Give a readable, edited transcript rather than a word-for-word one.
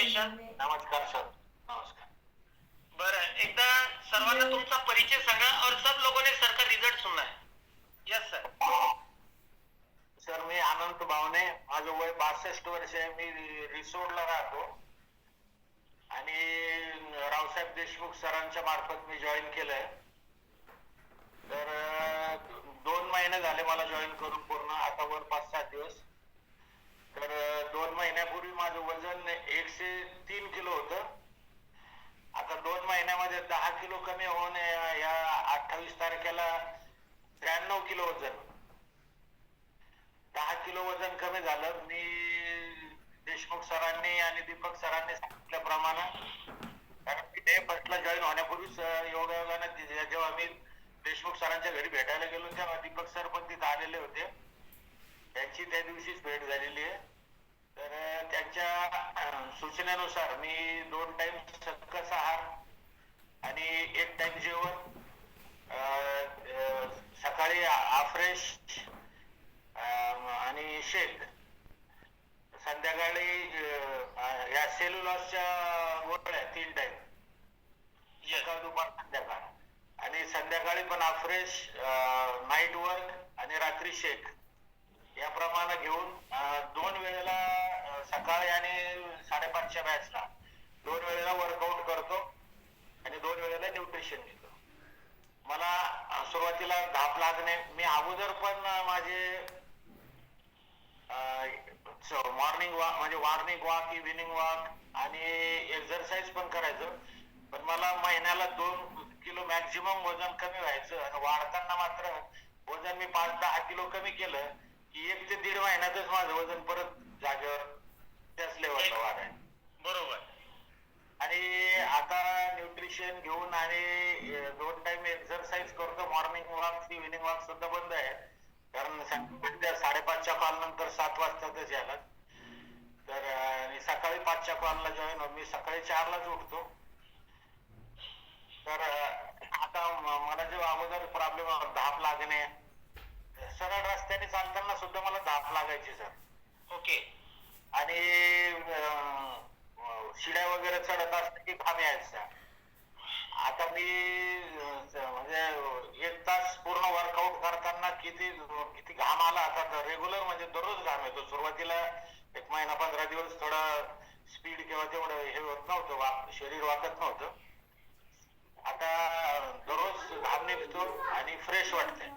Congratulation. नमस्कार sir. नमस्कार. बरं, एकदा सर्वांना तुमचा परिचय सांगा और सब लोगों ने सर का रिजल्ट सुनना है. Yes sir. सर मी अनंत भावने, माझं वय 62 वर्ष आहे. मी रिसोडला राहतो आणि रावसाहेब देशमुख सरांच्या मार्फत मी जॉईन केलंय. तर 2 महिने झाले मला जॉईन करून, पूर्ण आता वर 5-7 दिवस. तर 2 महिन्यापूर्वी माझं वजन 103 किलो होतं. आता 2 महिन्यामध्ये 10 किलो कमी होऊन या 28 तारखेला 93 किलो वजन, 10 किलो वजन कमी झालं. मी देशमुख सरांनी आणि दीपक सरांनी सांगितल्याप्रमाणे, कारण मी डे फर्स्टला जॉईन होण्यापूर्वीच योगायोगानं जेव्हा मी देशमुख सरांच्या घरी भेटायला गेलो तेव्हा दीपक सर पण तिथे आलेले होते. त्यांची त्या दिवशीच भेट झालेली आहे. तर त्यांच्या सूचनेनुसार मी 2 टाइम सकस आहार आणि 1 टाइम जेवण, सकाळी आफ्रेश आणि शेक, संध्याकाळी या सेल्युलॉसच्या गोळ्या 3 टाइम, सकाळ दुपार संध्याकाळ, आणि संध्याकाळी पण आफ्रेश, नाईट वर्क आणि रात्री शेक याप्रमाणे घेऊन 2 वेळेला सकाळी आणि 5:30च्या बॅचला 2 वेळेला वर्कआउट करतो आणि 2 वेळेला न्यूट्रिशन घेतो. मला सुरुवातीला धाप लागणे, मी अगोदर पण माझे मॉर्निंग वॉक म्हणजे मॉर्निंग वॉक, इव्हिनिंग वॉक आणि एक्सरसाइज पण करायचो. पण मला महिन्याला 2 किलो मॅक्झिमम वजन कमी व्हायचं आणि वाढताना मात्र वजन मी 5-10 किलो कमी केलं की 1 ते 1.5 महिन्यातच माझं वजन परत जागेवर त्याच लेवलला वाढायचं. बरोबर. आणि आता न्यूट्रिशन घेऊन आणि 2 टाइम एक्सरसाइज करतो. मॉर्निंग वॉक, इव्हिनिंग वॉक सुद्धा बंद आहे, कारण 5:30च्या कॉल नंतर 7 वाजताच यायला. तर सकाळी 5च्या कॉलला जॉईन होऊन मी सकाळी 4लाच उठतो. तर आता मला जो अगोदर प्रॉब्लेम धाप लागणे, सरळ रस्त्याने चालताना सुद्धा मला धाप लागायची सर. ओके. आणि शिड्या वगैरे चढत असते की घाम यायचा. आता मी म्हणजे 1 तास पूर्ण वर्कआउट करताना किती घाम आला. आता रेग्युलर म्हणजे दररोज घाम येतो. सुरुवातीला 1 महिना 15 दिवस थोडा स्पीड किंवा तेवढं हे होत नव्हतं, शरीर वाकत नव्हतं. आता दररोज घाम निघतो आणि फ्रेश वाटतंय.